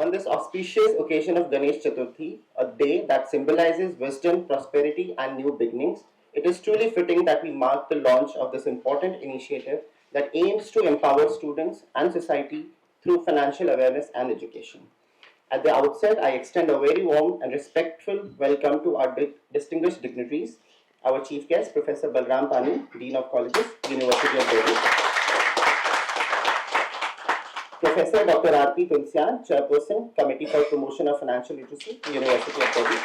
On this auspicious occasion of Ganesh Chaturthi, a day that symbolizes wisdom, prosperity, and new beginnings, it is truly fitting that we mark the launch of this important initiative that aims to empower students and society through financial awareness and education. At the outset, I extend a very warm and respectful welcome to our distinguished dignitaries, our chief guest, Professor Balram Pani, Dean of Colleges, University of Delhi, Professor Dr. R.P. Tulsian, Chairperson, Committee for Promotion of Financial Literacy, University of Delhi,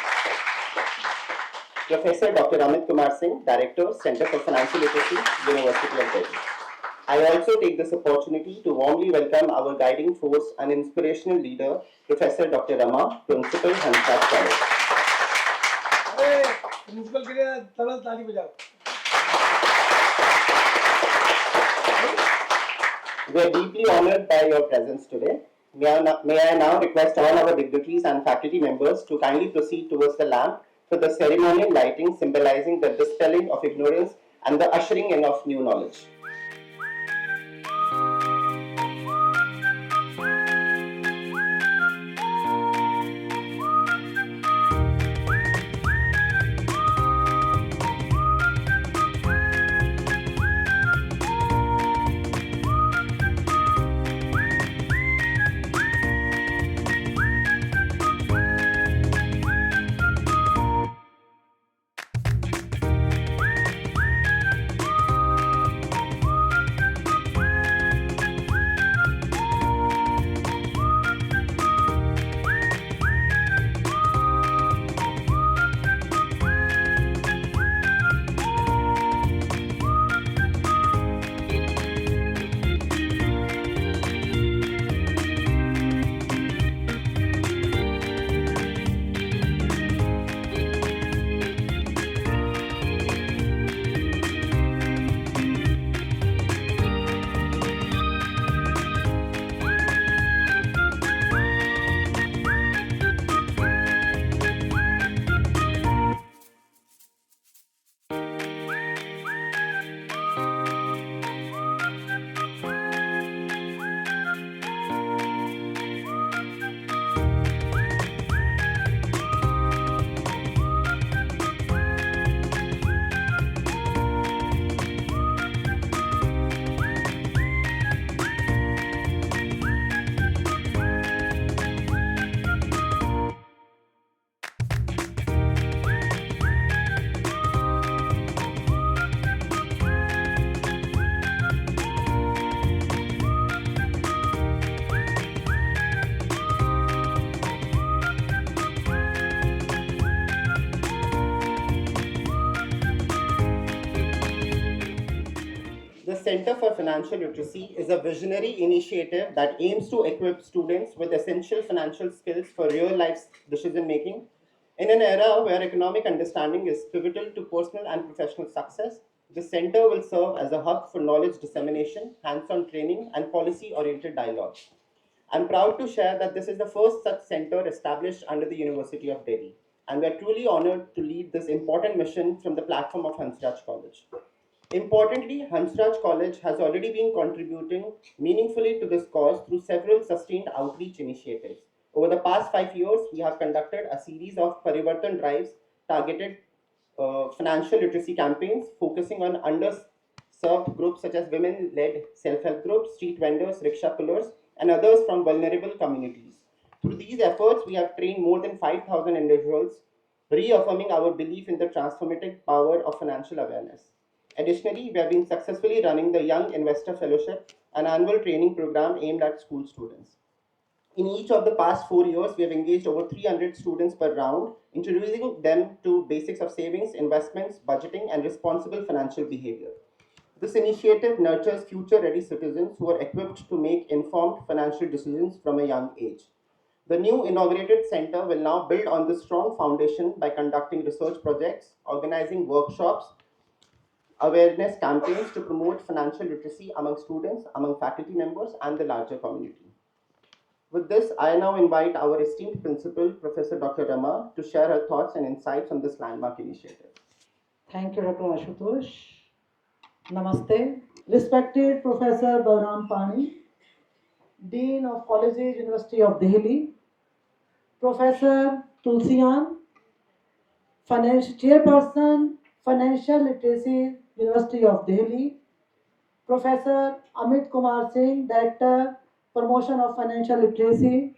Professor Dr. Amit Kumar Singh, Director, Center for Financial Literacy, University of Delhi. I also take this opportunity to warmly welcome our guiding force and inspirational leader, Professor Dr. Rama, Principal, Hansraj College. Principal के लिए तरल ताली बजाओ. We are deeply honored by your presence today. May I now request all our dignitaries and faculty members to kindly proceed towards the lamp for the ceremonial lighting symbolizing the dispelling of ignorance and the ushering in of new knowledge. The Center for Financial Literacy is a visionary initiative that aims to equip students with essential financial skills for real life decision making. In an era where economic understanding is pivotal to personal and professional success, the center will serve as a hub for knowledge dissemination, hands on training, and policy oriented dialogue. I'm proud to share that this is the first such center established under the University of Delhi, and we are truly honored to lead this important mission from the platform of Hansraj College. Importantly, Hansraj College has already been contributing meaningfully to this cause through several sustained outreach initiatives. Over the past 5 years, we have conducted a series of Parivartan drives targeted financial literacy campaigns focusing on underserved groups such as women-led self-help groups, street vendors, rickshaw pullers, and others from vulnerable communities. Through these efforts, we have trained more than 5,000 individuals, reaffirming our belief in the transformative power of financial awareness. Additionally, we have been successfully running the Young Investor Fellowship, an annual training program aimed at school students. In each of the past 4 years, we have engaged over 300 students per round, introducing them to basics of savings, investments, budgeting, and responsible financial behavior. This initiative nurtures future-ready citizens who are equipped to make informed financial decisions from a young age. The new inaugurated center will now build on this strong foundation by conducting research projects, organizing workshops, awareness campaigns to promote financial literacy among students, among faculty members, and the larger community. With this, I now invite our esteemed principal, Professor Dr. Rama, to share her thoughts and insights on this landmark initiative. Thank you, Dr. Ashutosh. Namaste. Respected Professor Balram Pani, Dean of Colleges, University of Delhi, Professor Tulsian, Chairperson, Financial Literacy, University of Delhi. Professor Amit Kumar Singh, Director, Promotion of Financial Literacy.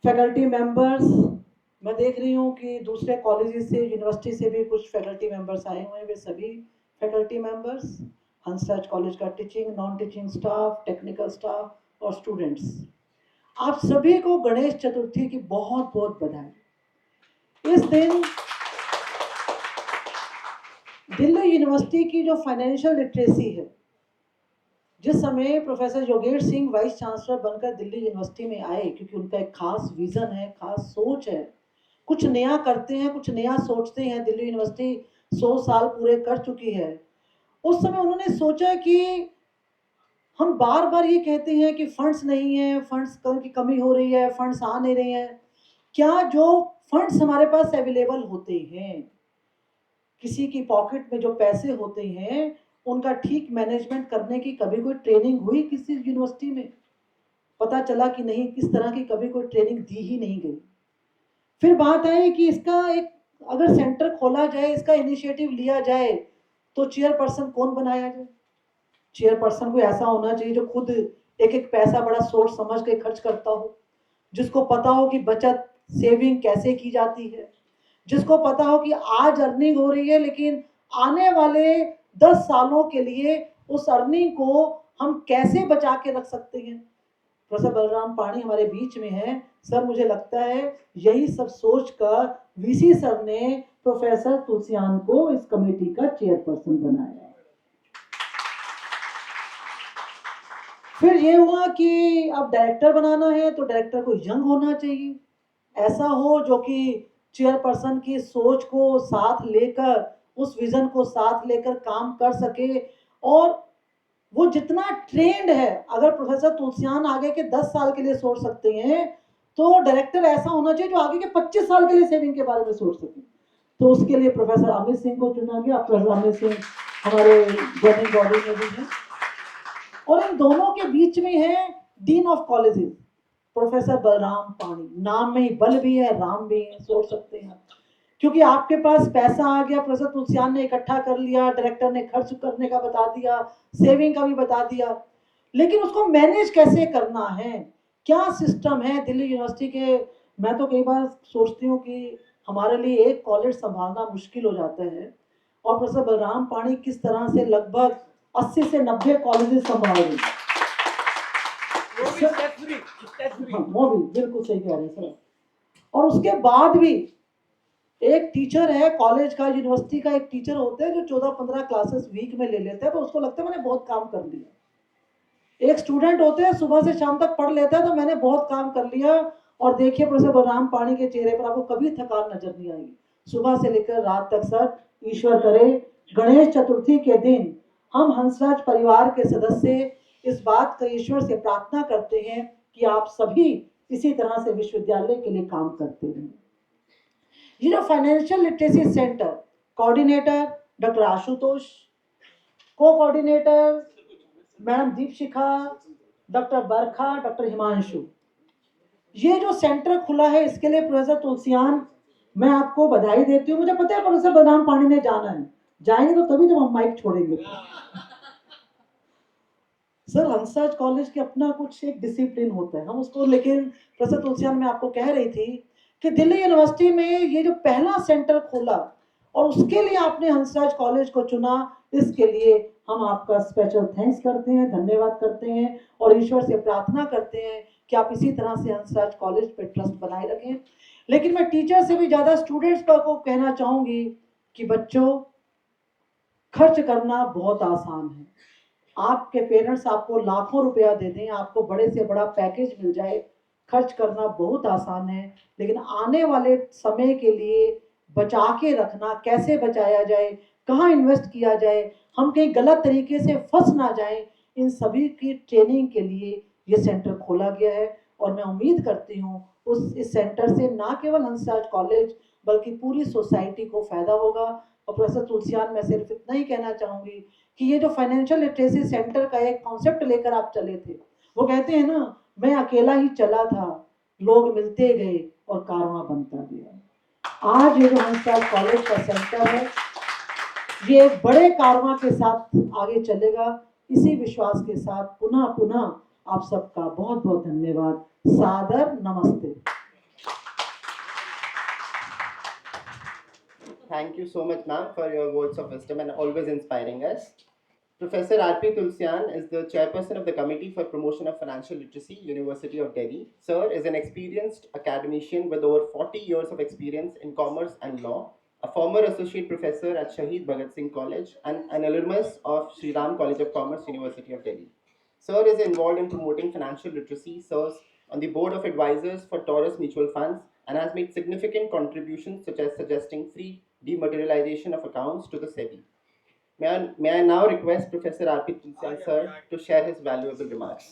Faculty members, मैं देख रही हूँ कि दूसरे colleges से, university से भी कुछ फैकल्टी मेंबर्स आए हुए हैं, वे सभी फैकल्टी मेंबर्स, हंसराज कॉलेज का teaching, non teaching staff, technical staff और स्टूडेंट्स, आप सभी को गणेश चतुर्थी की बहुत बहुत बधाई। इस दिन दिल्ली यूनिवर्सिटी की जो फाइनेंशियल लिटरेसी है, जिस समय professor Yogesh Singh vice chancellor बनकर दिल्ली यूनिवर्सिटी में आए, क्योंकि उनका एक खास विजन है, खास सोच है, कुछ नया करते हैं, कुछ नया सोचते हैं। दिल्ली यूनिवर्सिटी 100 साल पूरे कर चुकी है। उस समय उन्होंने सोचा कि हम बार बार ये कहते हैं कि फंड्स नहीं है, फंड्स की कमी हो रही है, फंड्स आ नहीं रहे हैं। क्या जो फंड्स हमारे पास अवेलेबल होते हैं, किसी की पॉकेट में जो पैसे होते हैं, उनका ठीक मैनेजमेंट करने की कभी कोई ट्रेनिंग हुई किसी यूनिवर्सिटी में? पता चला कि नहीं, किस तरह की कभी कोई ट्रेनिंग दी ही नहीं गई। फिर बात आई कि इसका एक अगर सेंटर खोला जाए, इसका इनिशिएटिव लिया जाए, तो चेयरपर्सन कौन बनाया जाए? चेयरपर्सन को ऐसा होना चाहिए जो खुद एक एक पैसा बड़ा सोच समझ के खर्च करता हो, जिसको पता हो कि बचत सेविंग कैसे की जाती है, जिसको पता हो कि आज अर्निंग हो रही है, लेकिन आने वाले 10 सालों के लिए उस अर्निंग को हम कैसे बचा के रख सकते हैं। प्रोफेसर बलराम पाणी हमारे बीच में है। सर, मुझे लगता है यही सब सोच कर वीसी सर ने प्रोफेसर तुलसियान को इस कमेटी का चेयरपर्सन बनाया। फिर ये हुआ कि अब डायरेक्टर बनाना है तो डायरेक्टर को यंग होना चाहिए, ऐसा हो जो कि चेयरपर्सन की सोच को साथ लेकर, उस विजन को साथ लेकर काम कर सके। और वो जितना ट्रेंड है, अगर प्रोफेसर तुलसियान आगे के 10 साल के लिए सोच सकते हैं, तो डायरेक्टर ऐसा होना चाहिए जो आगे के 25 साल के लिए सेविंग के बारे में सोच सके। तो उसके लिए प्रोफेसर अमित सिंह को चुना गया। प्रोफेसर अमित सिंह हमारे गवर्निंग बॉडी में भी हैं, और इन दोनों के बीच में है dean of colleges professor Balram पाणी। नाम में ही बल भी है, राम भी है, सोच सकते हैं। क्योंकि आपके पास पैसा आ गया, प्रोफेसर तुलसियान ने इकट्ठा कर लिया, डायरेक्टर ने खर्च करने का बता दिया, सेविंग का भी बता दिया, लेकिन उसको मैनेज कैसे करना है, क्या सिस्टम है दिल्ली यूनिवर्सिटी के। मैं तो कई बार सोचती हूँ कि हमारे लिए एक कॉलेज संभालना मुश्किल हो जाता है, और प्रोफेसर बलराम पाणी किस तरह से लगभग 80 से 90 कॉलेजेस संभाल रहे हैं। वो भी बिल्कुल सही कह रहे हैं सर। और उसके बाद भी एक टीचर है कॉलेज का, यूनिवर्सिटी का एक टीचर होता है जो 14-15 क्लासेस वीक में ले लेता है, तो उसको लगता है मैंने बहुत काम कर लिया। एक स्टूडेंट होते हैं सुबह से शाम तक पढ़ लेता है, तो मैंने बहुत काम कर लिया। और देखिए प्रोफेसर बलराम पाणी के चेहरे पर आपको कभी थकान नजर नहीं आएगी, सुबह से लेकर रात तक। सर, ईश्वर करे गणेश चतुर्थी के दिन हम हंसराज परिवार के सदस्य इस बात का ईश्वर से प्रार्थना करते हैं कि आप सभी इसी तरह से विश्वविद्यालय के लिए काम करते रहें। ये जो financial literacy centre coordinator doctor Ashutosh, को कोऑर्डिनेटर मैडम दीपशिखा, डॉक्टर बरखा, डॉक्टर हिमांशु, ये जो सेंटर खुला है इसके लिए प्रोफेसर तुलसियान, मैं आपको बधाई देती हूँ। मुझे पता है प्रोफेसर बलराम पाणी ने जाना है, जाएंगे तो तभी जब हम माइक छोड़ेंगे। सर, हंसराज कॉलेज के अपना कुछ एक डिसिप्लिन होता है, हम उसको, लेकिन प्रोफेसर तुलसियान मैं आपको कह रही थी कि दिल्ली यूनिवर्सिटी में ये जो पहला सेंटर खोला और उसके लिए आपने हंसराज कॉलेज को चुना, इसके लिए हम आपका स्पेशल थैंक्स करते हैं, धन्यवाद करते हैं, और ईश्वर से प्रार्थना करते हैं कि आप इसी तरह से हंसराज कॉलेज पे ट्रस्ट बनाए रखें। लेकिन मैं टीचर से भी ज्यादा स्टूडेंट्स को कहना चाहूंगी कि बच्चों, खर्च करना बहुत आसान है। आपके पेरेंट्स आपको लाखों रुपया दे दें, आपको बड़े से बड़ा पैकेज मिल जाए, खर्च करना बहुत आसान है, लेकिन आने वाले समय के लिए बचा के रखना, कैसे बचाया जाए, कहाँ इन्वेस्ट किया जाए, हम कहीं गलत तरीके से फंस ना जाए, इन सभी की ट्रेनिंग के लिए ये सेंटर खोला गया है। और मैं उम्मीद करती हूँ इस सेंटर से ना केवल हंसराज कॉलेज बल्कि पूरी सोसाइटी को फायदा होगा। और प्रोफेसर तुलसियान, मैं सिर्फ इतना ही कहना चाहूंगी कि ये जो फाइनेंशियल लिटरेसी सेंटर का एक कॉन्सेप्ट लेकर आप चले थे, वो कहते हैं ना, मैं अकेला ही चला था लोग मिलते गए और कारवां बनता गया। आज ये जो हंसराज कॉलेज का सेंटर है ये बड़े कारवां के साथ आगे चलेगा। इसी विश्वास के साथ पुनः पुनः आप सबका बहुत बहुत धन्यवाद। सादर नमस्ते। Thank you so much, ma'am, for your words of wisdom and always inspiring us. Professor R.P. Tulsian is the chairperson of the Committee for Promotion of Financial Literacy, University of Delhi. Sir is an experienced academician with over 40 years of experience in commerce and law, a former associate professor at Shaheed Bhagat Singh College, and an alumnus of Sri Ram College of Commerce, University of Delhi. Sir is involved in promoting financial literacy, serves on the board of advisors for Taurus Mutual Funds, and has made significant contributions such as suggesting free dematerialization of accounts to the SEBI. May I now request Professor R.P. Tulsian sir to share his valuable remarks.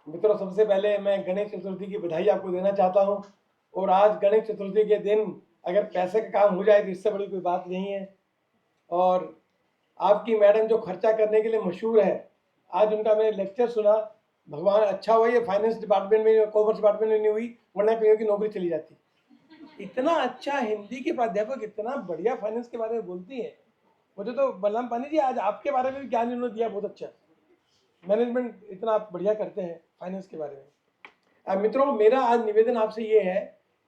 मित्रों, सबसे पहले मैं गणेश चतुर्थी की बधाई आपको देना चाहता हूं। और आज गणेश चतुर्थी के दिन अगर पैसे का काम हो जाए तो इससे बड़ी कोई बात नहीं है। और आपकी मैडम जो खर्चा करने के लिए मशहूर है, आज उनका मैंने लेक्चर सुना। भगवान अच्छा हुआ ये फाइनेंस डिपार्टमेंट में, कॉमर्स डिपार्टमेंट में नहीं हुई, वरना कहीं की नौकरी चली जाती। इतना अच्छा हिंदी के प्राध्यापक इतना बढ़िया फाइनेंस के बारे में बोलती है। मुझे तो बलराम पानी जी आज आपके बारे में भी ज्ञान इन्होंने दिया, बहुत अच्छा। मैनेजमेंट इतना आप बढ़िया करते हैं फाइनेंस के बारे में। मित्रों, मेरा आज निवेदन आपसे ये है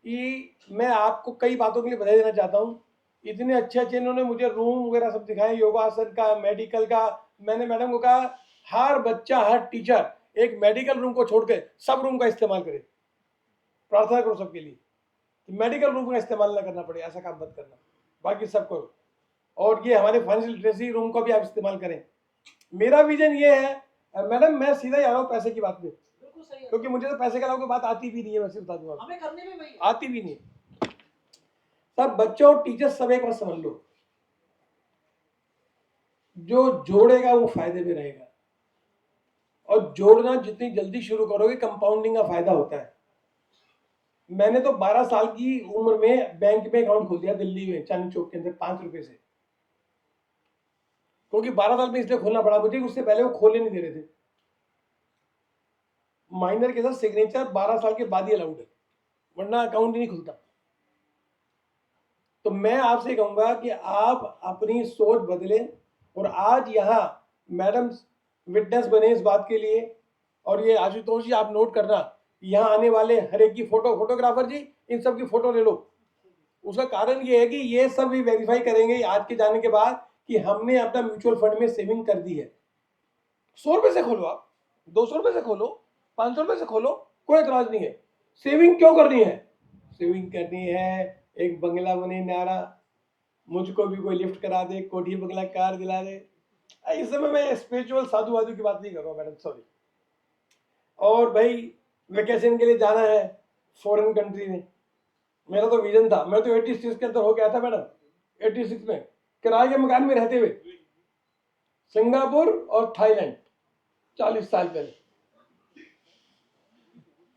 कि मैं आपको कई बातों के लिए बधाई देना चाहता हूँ। इतने अच्छे अच्छे इन्होंने मुझे रूम वगैरह सब दिखाए, योगासन का, मेडिकल का। मैंने मैडम को कहा हर बच्चा, हर टीचर एक मेडिकल रूम को छोड़ के सब रूम का इस्तेमाल करे। प्रार्थना करो सबके लिए कि मेडिकल रूम का इस्तेमाल ना करना पड़े, ऐसा काम मत करना, बाकी सब करो। और ये हमारे फाइनेंशियल लिटरेसी रूम का भी आप इस्तेमाल करें। मेरा विजन ये है मैडम, मैं सीधा ही आ रहा हूँ पैसे की बात में, क्योंकि मुझे तो पैसे के अलावा कोई बात आती भी नहीं है। वैसे बता दूंगा, हमें करने में वही आती भी नहीं है। सब बच्चों और टीचर सब एक बार समझ लो, जो जोड़ेगा वो फायदे में रहेगा। और जोड़ना जितनी जल्दी शुरू करोगे, कंपाउंडिंग का फायदा होता है। मैंने तो 12 साल की उम्र में बैंक में अकाउंट खोल दिया दिल्ली में, चांदनी चौक के अंदर, 5 रुपए से। क्योंकि 12 साल में इसलिए खोलना पड़ा मुझे, उससे पहले वो खोलने नहीं दे रहे थे। माइनर के साथ सिग्नेचर 12 साल के बाद ही अलाउड है, वरना अकाउंट ही नहीं खुलता। तो मैं आपसे कहूंगा कि आप अपनी सोच बदलें। और आज यहाँ मैडम विटनेस बने इस बात के लिए। और ये आशुतोष जी, आप नोट करना, यहाँ आने वाले हर एक की फोटोग्राफर जी, इन सब की फोटो ले लो। उसका कारण ये है कि ये सब भी वेरीफाई करेंगे आज के जाने के बाद कि हमने अपना म्यूचुअल फंड में सेविंग कर दी है। 100 रुपए से खोलो, आप 200 रुपए से खोलो, 500 रुपए से खोलो, कोई एतराज नहीं है। सेविंग क्यों करनी है? सेविंग करनी है एक बंगला बने न्यारा, मुझको भी कोई लिफ्ट करा दे, कोठी बंगला कार दिला दे। इस समय मैं स्पिरिचुअल साधु वाधु की बात नहीं कर रहा हूँ मैडम, सॉरी। और भाई वेकेशन के लिए जाना है फॉरेन कंट्री में, मेरा तो विजन था। मैं तो 86 के अंदर हो गया था मैडम, 86 में किराए के मकान में रहते हुए, सिंगापुर और थाईलैंड, 40 साल पहले।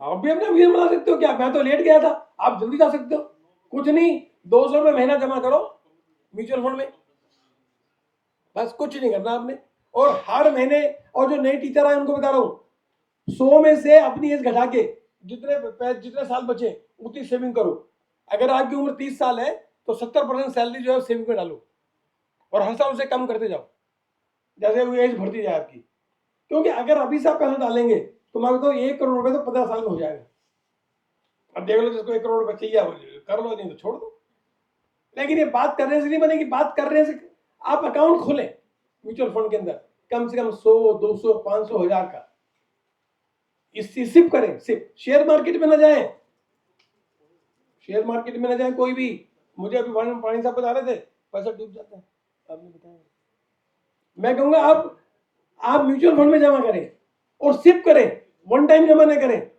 आप भी अपना विजन बना सकते हो क्या? मैं तो लेट गया था, आप जल्दी जा सकते हो। कुछ नहीं, 200 रुपये महीना जमा करो म्यूचुअल फंड में, बस कुछ नहीं करना आपने। और हर महीने, और जो नए टीचर आए उनको बता रहा हूँ, 100 में से अपनी एज घटा के जितने साल बचे उतनी सेविंग करो। अगर आपकी उम्र 30 साल है तो 70% सैलरी जो है सेविंग में डालो, और हर साल उसे कम करते जाओ जैसे वो एज बढ़ती जाए आपकी। क्योंकि अगर अभी से आप पैसा डालेंगे तो मैं बताऊँ 1 करोड़ रुपए तो 15 साल में हो जाएगा। अब देख लो, जिसको 1 करोड़ रुपए चाहिए कर लो, नहीं तो छोड़ दो। लेकिन ये बात करने से नहीं बनेगी, बात करने से आप अकाउंट खोलें म्यूचुअल फंड के अंदर, कम से कम 100, 200, 500, 1000 का। इससे सिप करें, सिप। शेयर मार्केट में ना जाएं, शेयर मार्केट में ना जाएं कोई भी। मुझे अभी पानी साहब बता रहे थे पैसा डूब जाता है, आपने बताया। मैं कहूंगा आप म्यूचुअल फंड में जमा करें और सिप करें, वन टाइम जमा नहीं करें।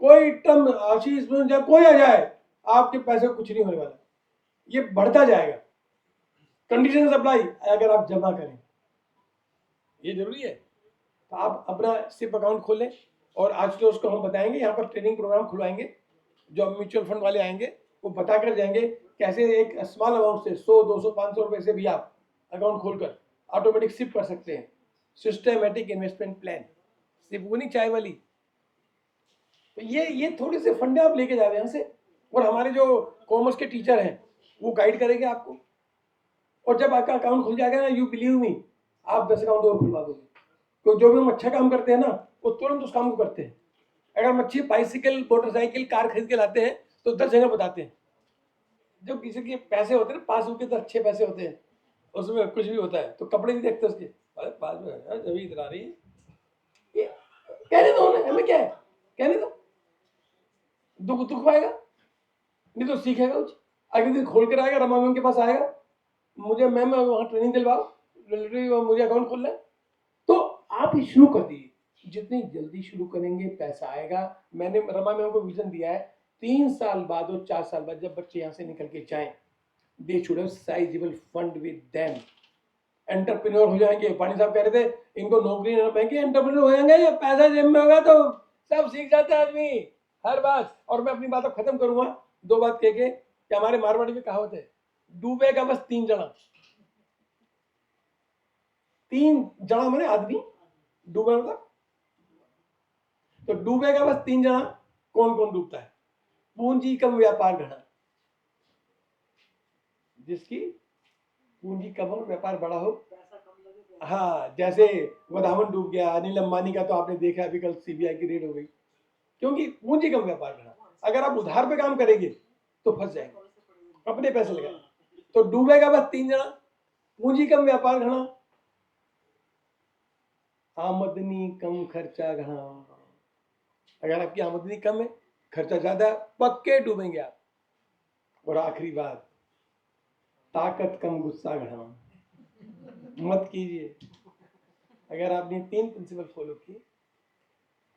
कोई टर्म आशीष कोई आ जाए, आपके पैसे को कुछ नहीं होने वाला, ये बढ़ता जाएगा। कंडीशन अप्लाई अगर आप जमा करें, ये जरूरी है। तो आप अपना सिप अकाउंट खोलें, और आज तो उसको हम बताएंगे, यहाँ पर ट्रेनिंग प्रोग्राम खुलवाएंगे। जो म्यूचुअल फंड वाले आएंगे वो बता कर जाएंगे कैसे एक स्मॉल अमाउंट से 100, 200, 500 रुपए से भी आप अकाउंट खोलकर ऑटोमेटिक सिप कर सकते हैं। सिस्टमेटिक इन्वेस्टमेंट प्लान, सिर्फ वो नहीं चाय वाली। तो ये थोड़े से फंडे आप लेके जाओ यहाँ से, और हमारे जो कॉमर्स के टीचर हैं वो गाइड करेंगे आपको, और जब आपका अकाउंट खुल जाएगा ना, यू बिलीव मी, आप 10 अकाउंट और खुलवा दोगे। तो जो भी हम अच्छा काम करते हैं ना, वो तुरंत उस काम को करते हैं। अगर हम अच्छी बाइसिकल, मोटरसाइकिल, कार खरीद के लाते हैं तो 10 जगह बताते हैं। जो किसी के पैसे होते हैं ना, पासबुक के तो अच्छे पैसे होते हैं, उसमें कुछ भी होता है तो कपड़े नहीं देखते उसके, अरे पासबुक है जब इधर आ रही है, ये कहने दो उन्हें, हमें क्या है, कहने दो, दुख दुख पाएगा नहीं तो सीखेगा कुछ। अगले दिन खोल कर आएगा, रमा मैम के पास आएगा, मुझे मैम वहाँ ट्रेनिंग दिलवाओ, मुझे अकाउंट खोलना है। तो आप ही शुरू कर दीजिए, जितनी जल्दी शुरू करेंगे पैसा आएगा। मैंने रमा मैम को विजन दिया है, 3 साल बाद और 4 साल बाद जब बच्चे यहाँ से निकल के जाएं, they should have sizeable fund with them, entrepreneur हो जाएंगे। पानी साहब कह रहे थे इनको नौकरी न पाएंगे, एंटरप्रेन्योर हो जाएंगे, या पैसा जेब में होगा तो सब सीख जाता है आदमी, हर बात। और मैं अपनी बात अब खत्म करूंगा 2 बात कह के, कि हमारे मारवाड़ी में कहावत है, डूबेगा बस 3 जना। 3 जना मैंने आदमी, डूबे मतलब, तो डूबेगा बस 3 जना। कौन कौन डूबता है? पूंजी कम व्यापार घना, जिसकी पूंजी कम हो व्यापार बड़ा हो। हाँ, जैसे गोदामन डूब गया, अनिल अंबानी का तो आपने देखा अभी कल सीबीआई की रेड हो गई, क्योंकि पूंजी कम व्यापार घना। अगर आप उधार पे काम करेंगे तो फंस जाएंगे, अपने पैसे लगा। तो डूबेगा बस 3 जना, पूंजी कम व्यापार घना, आमदनी कम खर्चा घना। अगर आपकी आमदनी कम है, खर्चा ज्यादा है, पक्के डूबेंगे आप। और आखिरी बात, ताकत कम गुस्सा घना, मत कीजिए। अगर आपने 3 प्रिंसिपल फॉलो किए,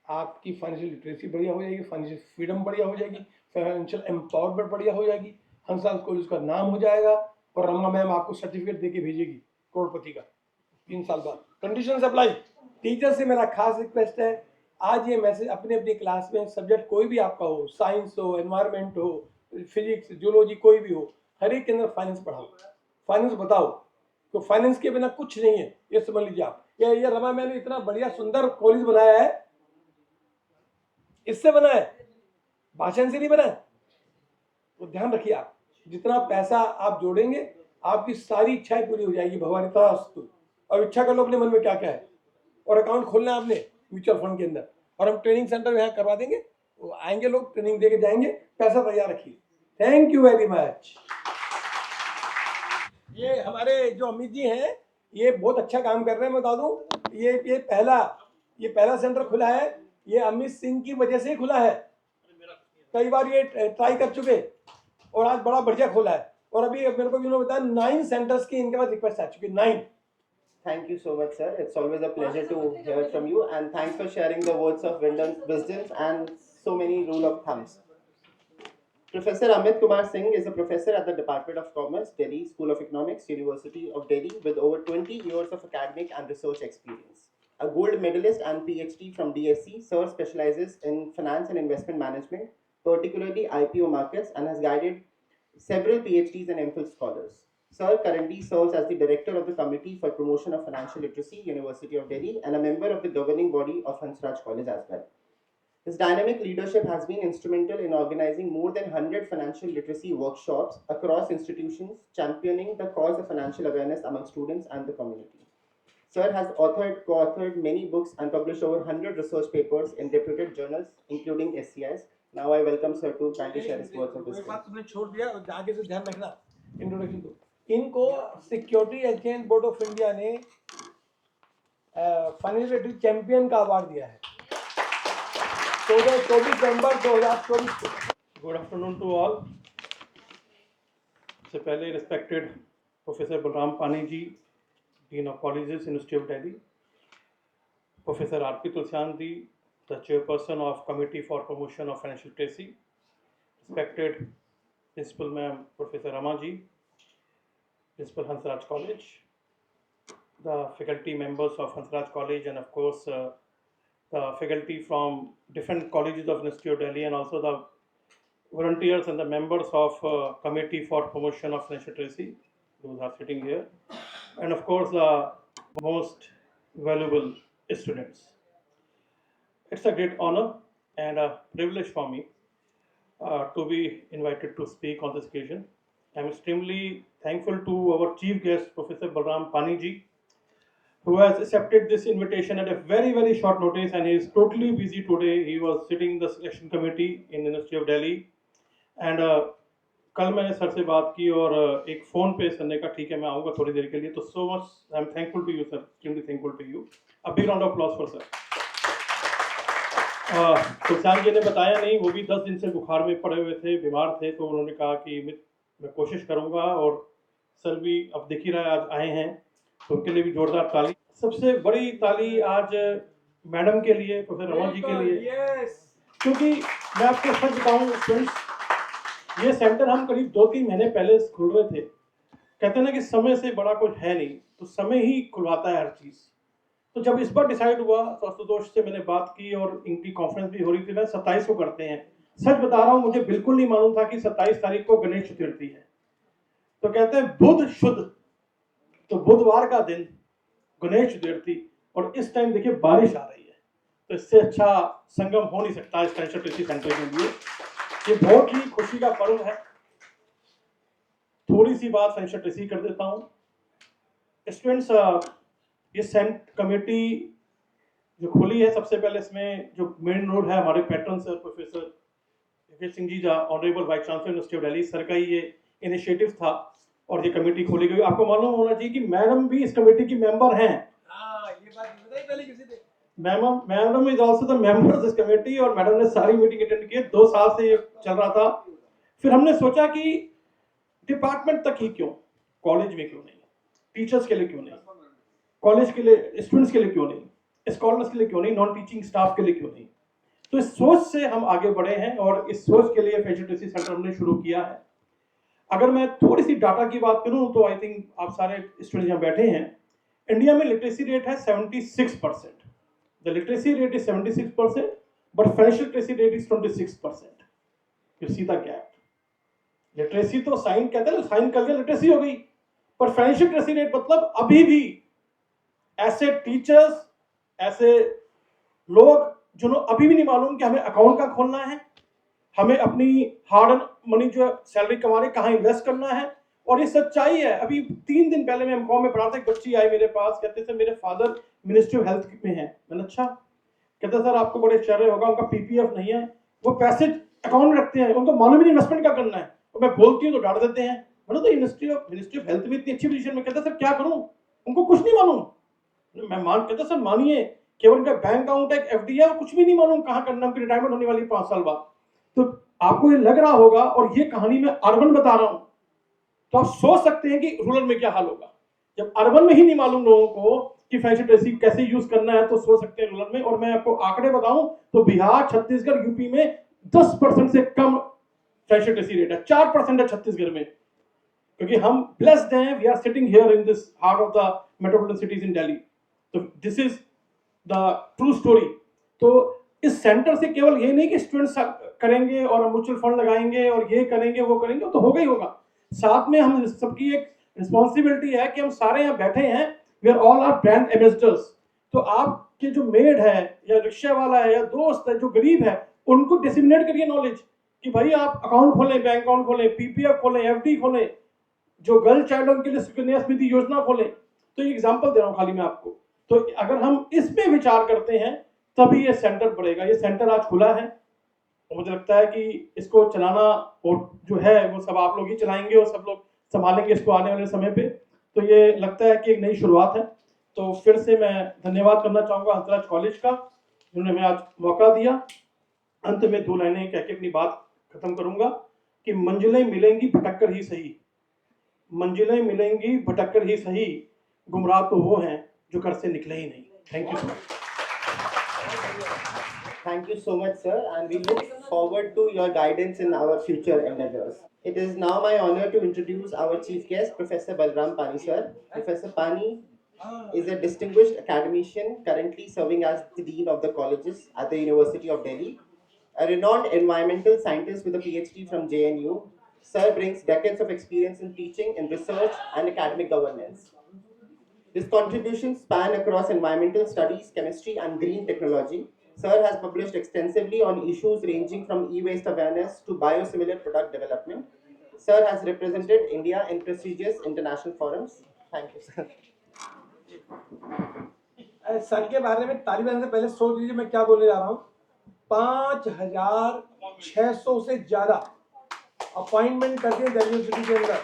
आपकी फाइनेंशियल लिटरेसी बढ़िया हो जाएगी, फाइनेंशियल फ्रीडम बढ़िया हो जाएगी, फाइनेंशियल एम्पावरमेंट बढ़िया हो जाएगी, हंसराज कॉलेज का नाम हो जाएगा, और रमा मैम आपको सर्टिफिकेट देके भेजेगी करोड़पति का 3 साल बाद। Condition apply. टीचर से मेरा खास रिक्वेस्ट है, आज ये मैसेज अपने अपनी क्लास में, सब्जेक्ट कोई भी आपका हो, साइंस हो, एनवायरमेंट हो, फिजिक्स, जूलॉजी, कोई भी हो, हर एक के अंदर फाइनेंस पढ़ाओ, फाइनेंस बताओ। तो फाइनेंस के बिना कुछ नहीं है, ये समझ लीजिए आप। ये रमा मैम ने इतना बढ़िया सुंदर कॉलेज बनाया है, इससे बना है, भाषण से नहीं बना है। तो ध्यान रखिए, आप जितना पैसा आप जोड़ेंगे, आपकी सारी इच्छाएं पूरी हो जाएगी, भगवानितास्तु। और इच्छा कर लो अपने मन में क्या क्या है, और अकाउंट खोलना है आपने म्यूचुअल फंड के अंदर, और हम ट्रेनिंग सेंटर यहाँ करवा देंगे, वो आएंगे लोग, ट्रेनिंग देके जाएंगे, पैसा तैयार रखिए। Thank you very much. ये हमारे जो अमित जी हैं, ये बहुत अच्छा काम कर रहे हैं, मैं बता दूं। ये पहला सेंटर खुला है, ये अमित सिंह की वजह से ही खुला है। कई बार ये ट्राई कर चुके, और आज बड़ा बढ़िया खोला है। और अभी मेरे को इन्होंने बताया 9 सेंटर्स की इनके पास रिक्वेस्ट आ चुकी है, 9। Thank you so much, sir. It's always a pleasure to hear from you, and thanks for sharing the words of wisdom and so many rule of thumbs. Professor Amit Kumar Singh is a professor at the Department of Commerce, Delhi School of Economics, University of Delhi, with over 20 years of academic and research experience. A gold medalist and PhD from DSC, Sir specializes in finance and investment management, particularly IPO markets, and has guided several PhDs and MPhil scholars. Sir currently serves as the director of the Committee for Promotion of Financial Literacy, University of Delhi, and a member of the governing body of Hansraj College as well. His dynamic leadership has been instrumental in organizing more than 100 financial literacy workshops across institutions, championing the cause of financial awareness among students and the community. Sir has co-authored many books and published over 100 research papers in reputed journals, including SCIs. Now I welcome Sir to kindly share his words of wisdom. बात तुमने छोड़ दिया, आगे से ध्यान रखना introduction को। इनको security exchange board of India ने फाइनेंशियल लिटरेसी चैंपियन का अवार्ड दिया है 24 नवंबर 2024 को। Good afternoon to all. सबसे पहले respected professor Balram Pani ji, dean of colleges, university of Delhi, professor RP Tulsian ji, the chairperson of committee for promotion of financial literacy, respected principal ma'am professor Rama ji, principal Hansraj college, the faculty members of Hansraj College, and of course the faculty from different colleges of University of Delhi, and also the volunteers and the members of Committee for Promotion of Financial Literacy, those are sitting here, and of course the most valuable students. It's a great honor and a privilege for me to be invited to speak on this occasion. I'm extremely thankful to our chief guest, Professor Balram Pani ji, who has accepted this invitation at a very, very short notice, and he is totally busy today. He was sitting in the selection committee in the University of Delhi, and कल मैंने sir से बात की और एक phone पे sir ने कहा ठीक है मैं आऊँगा थोड़ी देर के लिए, तो so much I am thankful to you sir, extremely thankful to you. A big round of applause for sir. Tulsan ji ने बताया नहीं, वो भी 10 दिन से बुखार में पड़े हुए थे, बीमार थे, तो उन्होंने कहा कि मैं कोशिश करूँगा, और सर भी अब दिख ही रहा है आज आए हैं, तो उनके लिए भी जोरदार ताली. सबसे बड़ी ताली आज मैडम के लिए, प्रोफेसर रमन जी के लिए, क्योंकि मैं आपको सच बताऊँ स्टूडेंट्स, ये सेंटर हम करीब 2-3 महीने पहले खुल रहे थे. कहते हैं ना कि समय से बड़ा कुछ है नहीं, तो समय ही खुलवाता है हर चीज़. तो जब इस बार डिसाइड हुआ तो आशुतोष से मैंने बात की और इनकी कॉन्फ्रेंस भी हो रही थी. मैं 27 को करते हैं, सच बता रहा हूँ मुझे बिल्कुल नहीं मालूम था कि 27 तारीख को गणेश चतुर्थी है. तो कहते हैं बुध शुद्ध, तो बुधवार का दिन गणेश चतुर्थी, और इस टाइम देखिए बारिश आ रही है, तो इससे अच्छा संगम हो नहीं सकता इस फैशन ट्रेसी सेंटर के लिए. ये बहुत ही खुशी का पर्व है. थोड़ी सी बात फैशन ट्रेसी कर देता हूँ. स्टूडेंट्स, ये सेंट कमेटी जो खुली है, सबसे पहले इसमें जो मेन रोल है हमारे patron sir professor Yogesh Singh ji, honourable vice chancellor university of Delhi, sir का ही ये इनिशिएटिव था और ये कमेटी खोली गई. आपको मालूम होना चाहिए कि मैडम भी इस कमेटी की मेंबर हैं. ये बात बताई पहले किसी ने. Madam is also the member of this committee, और मैडम ने सारी मीटिंग अटेंड की. 2 साल से ये चल रहा था. फिर हमने सोचा कि डिपार्टमेंट तक ही क्यों, कॉलेज में क्यों नहीं, टीचर्स के लिए क्यों नहीं, कॉलेज के लिए स्टूडेंट्स के लिए क्यों नहीं, स्कॉलर्स के लिए क्यों नहीं, नॉन टीचिंग स्टाफ के लिए क्यों नहीं. तो इस सोच से हम आगे बढ़े हैं और इस सोच के लिए फैशन ट्रेसी सेंटर हमने शुरू किया है. अगर मैं थोड़ी सी डाटा की बात करूं तो आई थिंक आप सारे स्टूडेंट यहाँ बैठे हैं, इंडिया में लिटरेसी रेट है 76%. The literacy rate is 76%, but financial literacy rate is 26%. You see the gap. Literacy तो साइन कहते हैं, साइन कर दिया लिटरेसी हो गई, पर फाइनेंशियल लिटरेसी रेट मतलब अभी भी ऐसे टीचर्स, ऐसे लोग जिन्होंने अभी भी नहीं मालूम कि हमें अकाउंट का खोलना है, हमें अपनी हार्ड अर्न मनी जो सैलरी कमा रहे कहाँ इन्वेस्ट करना है. और ये सच्चाई है. अभी 3 दिन पहले मैं एमकॉम में पढ़ा था, एक बच्ची आई मेरे पास, कहते थे मेरे फादर मिनिस्ट्री ऑफ हेल्थ में है. मैंने अच्छा, कहते सर आपको बड़े आश्चर्य होगा, उनका पीपीएफ नहीं है, वो पैसे अकाउंट में रखते हैं, उनको मालूम ही नहीं इन्वेस्टमेंट क्या करना है. और मैं बोलती हूँ तो डांट देते हैं. मैंने तो मिनिस्ट्री ऑफ हेल्थ में इतनी अच्छी पोजीशन में, कहते सर क्या करूँ, उनको कुछ नहीं मालूम. मैं कहता सर मानिए, केवल उनका बैंक अकाउंट है, एफडी है, और कुछ भी नहीं मालूम कहाँ करना, उनकी रिटायरमेंट होने वाली है 5 साल बाद. तो आपको ये लग रहा होगा, और ये कहानी मैं अर्बन बता रहा हूँ, तो आप सोच सकते हैं कि रूरल में क्या हाल होगा. जब अर्बन में ही नहीं मालूम लोगों को कि फैशन ट्रेसी कैसे यूज करना है, तो सोच सकते हैं रूरल में. और मैं आपको आंकड़े बताऊं तो बिहार, छत्तीसगढ़, यूपी में 10% से कम फैशन ट्रेसी रेट है. 4% है छत्तीसगढ़ में, क्योंकि हम ब्लेस्ड हैं. We are sitting here in this heart of the metropolitan cities in Delhi. तो this is the true story. तो इस सेंटर से केवल ये नहीं कि स्टूडेंट्स करेंगे और म्यूचुअल फंड लगाएंगे और ये करेंगे वो करेंगे, तो होगा ही होगा. साथ में हम सबकी एक रिस्पॉन्सिबिलिटी है कि हम सारे यहाँ बैठे हैं, we are all our brand ambassadors. तो आपके जो मेड है या रिक्शा वाला है या दोस्त है जो गरीब है, उनको डिसिमिनेट करिए नॉलेज कि भाई आप अकाउंट खोलें, बैंक अकाउंट खोलें, पीपीएफ खोलें, एफडी खोलें, जो गर्ल चाइल्ड के लिए सुकन्या समृद्धि योजना खोलें. तो ये एग्जांपल दे रहा हूँ खाली मैं आपको. तो अगर हम इस पे विचार करते हैं तभी ये सेंटर बढ़ेगा. ये सेंटर आज खुला है और मुझे लगता है कि इसको चलाना और जो है वो सब आप लोग ही चलाएंगे और सब लोग संभालेंगे इसको आने वाले समय पे. तो ये लगता है कि एक नई शुरुआत है. तो फिर से मैं धन्यवाद करना चाहूँगा हंसराज कॉलेज का, जिन्होंने हमें आज मौका दिया. अंत में 2 लाइनें कह के अपनी बात खत्म करूंगा कि मंजिलें मिलेंगी भटक कर ही सही, मंजिलें मिलेंगी भटक कर ही सही, गुमराह तो वो हैं जो घर से निकले ही नहीं. Thank you so much. Thank you so much, sir, and we look forward to your guidance in our future endeavors. It is now my honor to introduce our chief guest, Professor Balram Pani, sir. Professor Pani is a distinguished academician currently serving as the Dean of the Colleges at the University of Delhi. A renowned environmental scientist with a PhD from JNU, sir brings decades of experience in teaching, in research, and academic governance. His contributions span across environmental studies, chemistry, and green technology. Sir has published extensively on issues ranging from e-waste awareness to biosimilar product development. Sir has represented India in prestigious international forums. Thank you, sir. Sir के बारे में ताली बजाने से पहले सोच लीजिए मैं क्या बोलने जा रहा हूँ। 5,600 से ज्यादा अपॉइंटमेंट कर दिए दिल्ली यूनिवर्सिटी के अंदर,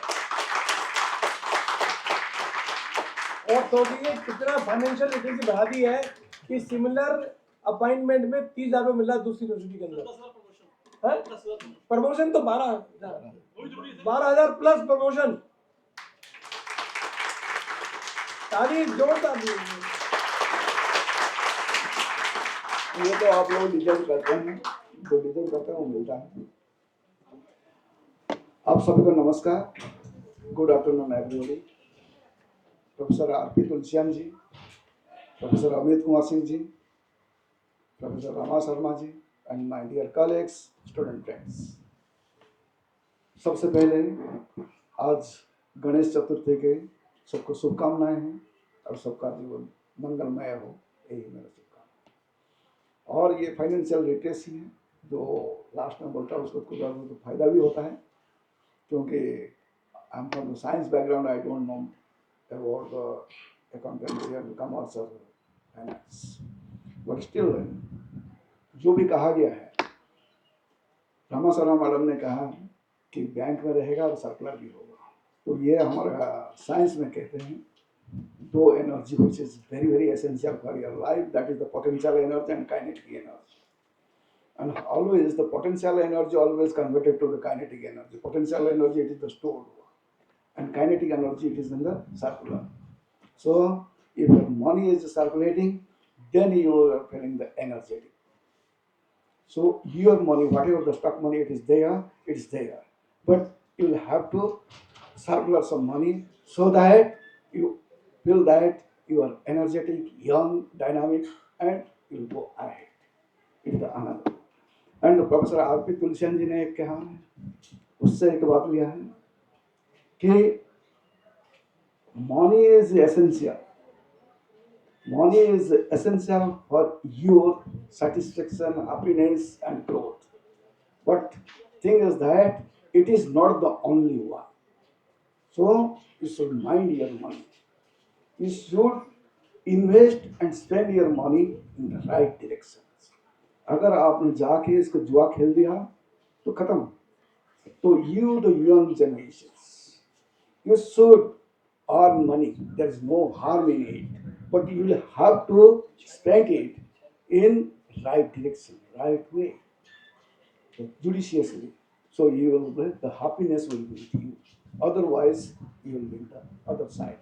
और सोच लीजिए कितना फाइनेंशियल लिटरेसी बढ़ा दी है कि सिमिलर अपॉइंटमेंट में 30,000 रुपये मिल रहा है दूसरी यूनिवर्सिटी के अंदर। प्रमोशन तो 12,000 प्लस प्रमोशन। ताली जोरदार दीजिए। ये तो आप लोग डिजर्व करते हैं, जो डिजर्व करते हैं वो मिलता है। आप सभी को नमस्कार, good afternoon everybody. Professor RP Tulsian ji, professor Amit Kumar Singh ji, professor Rama Sharma ji and my dear colleagues, student friends. सबसे पहले आज गणेश चतुर्थी के सबको शुभकामनाएं हैं और सबका जीवन मंगलमय हो, यही मेरा शुभकामना। और ये फाइनेंशियल लिटरेसी है जो लास्ट में बोलता है उसको कुछ तो फायदा भी होता है, क्योंकि I am from the science background, I don't know about the accountancy and commerce और फाइनेंस, बट स्टिल जो भी कहा गया है, रमा शर्मा मैडम ने कहा कि बैंक में रहेगा और सर्कुलर भी होगा, तो ये हमारा साइंस में कहते हैं दो energy which is very very essential for your life, that is the potential energy and kinetic energy. And always the potential energy always converted to the kinetic energy. Potential energy, it is the stored one, and kinetic energy, it is in the circular. So if your money is circulating, then you are feeling the energetic. So your money, whatever the stock money it is there, but you will have to circulate some money so that you feel that you are energetic, young, dynamic, and you will go ahead. It is the another. And professor RP Tulsian ji ने एक कहा है, उससे एक बात लिया है कि money is essential. Money is essential for your satisfaction, happiness, and growth. But thing is that it is not the only one. So you should mind your money. You should invest and spend your money in the right directions. अगर आपने जाके इसको जुआ खेल दिया तो खत्म। तो you the young generations, you should earn money. There is no harm in it, but you will have to spend it in right direction, right way, judiciously. So you will be, the happiness will be with you. Otherwise, you will be in the other side.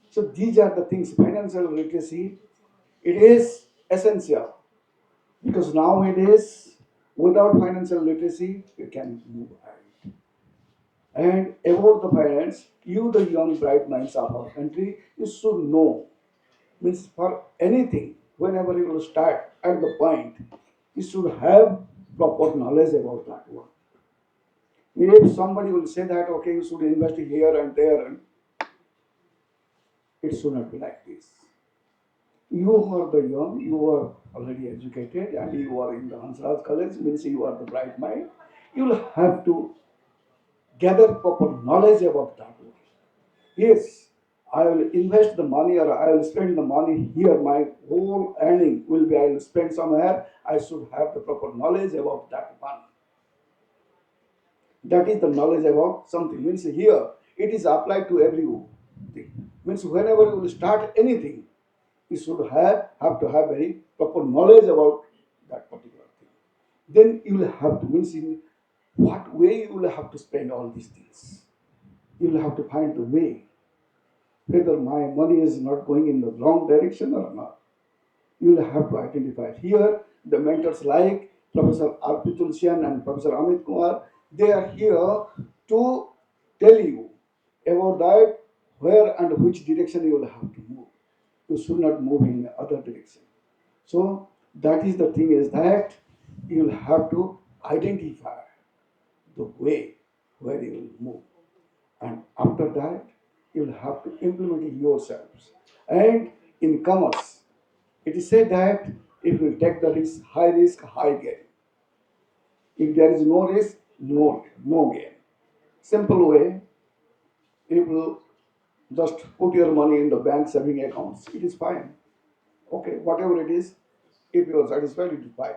So these are the things. Financial literacy, it is essential, because nowadays, without financial literacy, you can move ahead. And about the finance, you the young bright minds of our country, you should know. Means for anything, whenever you will start at the point, you should have proper knowledge about that one. If somebody will say that, okay, you should invest here and there, it should not be like this. You are the young, you are already educated, and you are in the Hansraj College, means you are the bright mind. You will have to gather proper knowledge about that one. Yes, I will invest the money or I will spend the money here. My whole earning will be I will spend somewhere. I should have the proper knowledge about that one. That is the knowledge about something. Means here it is applied to everything. Means whenever you will start anything, you should have to have very proper knowledge about that particular thing. Then you will have to, means in what way you will have to spend all these things. You will have to find the way, whether my money is not going in the wrong direction or not. You will have to identify it. Here, the mentors like Professor R.P. Tulsian and Professor Amit Kumar, they are here to tell you about that, where and which direction you will have to move. You should not move in other direction. So that is the thing, is that you will have to identify the way where you will move. And after that, you will have to implement it yourselves. And in commerce, it is said that if you take the risk, high gain. If there is no risk, no gain. Simple way, if you just put your money in the bank saving accounts, it is fine. Okay, whatever it is, if you are satisfied, it is fine.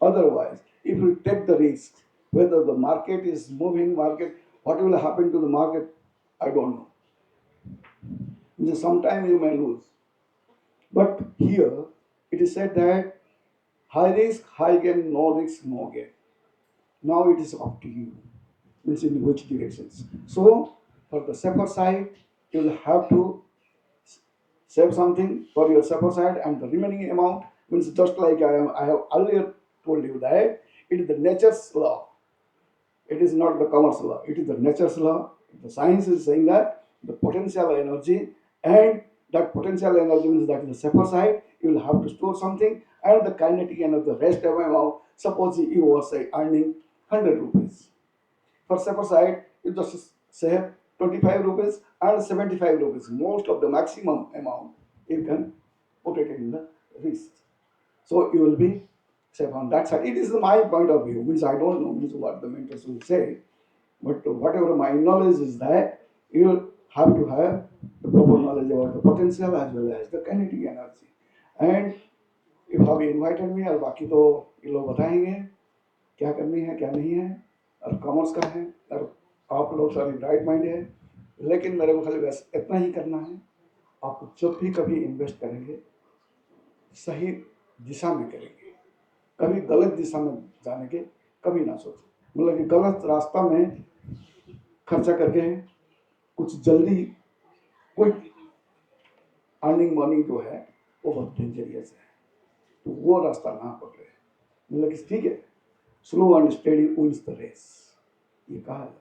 Otherwise, if you take the risk, whether the market is moving market, what will happen to the market, I don't know. Sometimes you may lose. But here, it is said that high risk, high gain, no risk, no gain. Now it is up to you, means in which directions. So, for the safer side, you will have to save something for your safer side, and the remaining amount means just like I have earlier told you that it is the nature's law. It is not the commerce law. It is the nature's law. The science is saying that the potential energy, and that potential energy means that in the safer side you will have to store something, and the kinetic energy, the rest of amount. Suppose you were say earning 100 rupees. For safer side, you just save 25 rupees and 75 rupees. Most of the maximum amount you can put it in the risk. So you will be safe on that side. It is my point of view, means I don't know means what the mentors will say, but whatever my knowledge is that you have to have the proper knowledge about the potential as well as the kinetic energy. And you have invited me, और बाकी तो ये लोग बताएंगे क्या करनी है क्या नहीं है, और कॉमर्स का है, और आप लोग सारे ब्राइट माइंड है, लेकिन मेरे को खाली बस इतना ही करना है। आप जब भी कभी इन्वेस्ट करेंगे सही दिशा में करेंगे, कभी गलत दिशा में जाने के कभी ना सोचें। मतलब कि गलत रास्ता में खर्चा करके कुछ जल्दी कोई अर्निंग मनी जो है वो बहुत डेंजरियस है, तो वो रास्ता ना पकड़े। मतलब कि ठीक है, slow and steady wins the race, ये कहा है।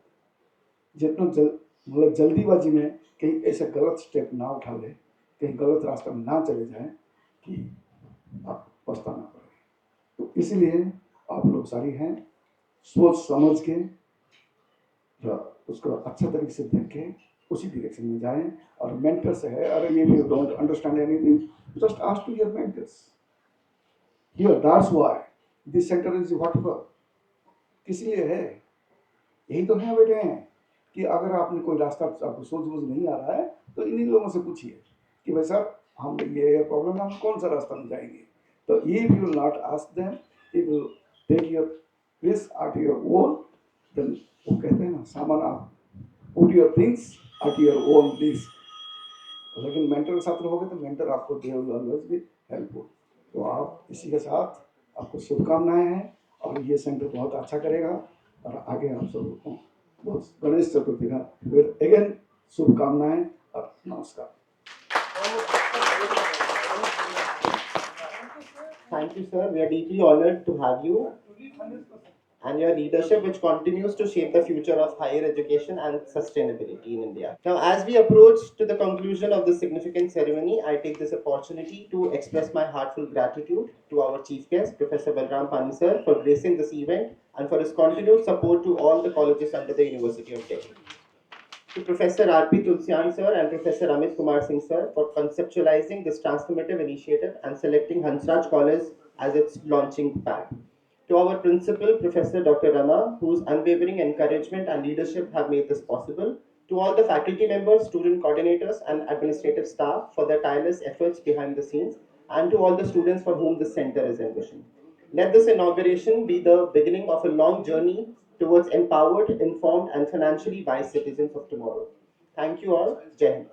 जितना मतलब जल्दीबाजी में कहीं ऐसे गलत स्टेप ना उठा ले, कहीं गलत रास्ता में ना चले जाए कि आप पछताना पड़े। तो इसीलिए आप लोग सारी हैं, सोच समझ के उसको अच्छा तरीके से देख के उसी डायरेक्शन में जाएं। और मेंटर से है, अरे ये you don't understand anything, just ask to your mentors. Here that's why this centre is what for, किस लिए है, यही तो है बेटे कि अगर आपने कोई रास्ता आपको सोच नहीं आ रहा है तो इन्हीं लोगों से पूछिए कि भाई साहब हम ये प्रॉब्लम है, हम कौन सा रास्ता में जाएंगे। तो if you will not ask them, if you take your risk at your own, then वो कहते हैं ना सामान आप put your things at your own risk. लेकिन मेंटर के साथ रहोगे तो मेंटर आपको they will always be helpful. तो आप इसी के साथ आपको शुभकामनाएं हैं, और ये सेंटर बहुत अच्छा करेगा, और आगे आप सब बहुत गणेश चतुर्थी का फिर अगेन शुभकामनाएं और नमस्कार। Thank you, sir. We are deeply honored to have you and your leadership, which continues to shape the future of higher education and sustainability in India. Now, as we approach to the conclusion of this significant ceremony, I take this opportunity to express my heartfelt gratitude to our chief guest, Professor Balram Pani sir, for gracing this event and for his continued support to all the colleges under the University of Delhi. To Professor R.P. Tulsian sir and Professor Amit Kumar Singh sir for conceptualizing this transformative initiative and selecting Hansraj College as its launching pad. To our principal, Professor Dr. Rama, whose unwavering encouragement and leadership have made this possible. To all the faculty members, student coordinators, and administrative staff for their tireless efforts behind the scenes, and to all the students for whom this center is envisioned. Let this inauguration be the beginning of a long journey towards empowered, informed, and financially wise citizens of tomorrow. Thank you all. Jai Hind.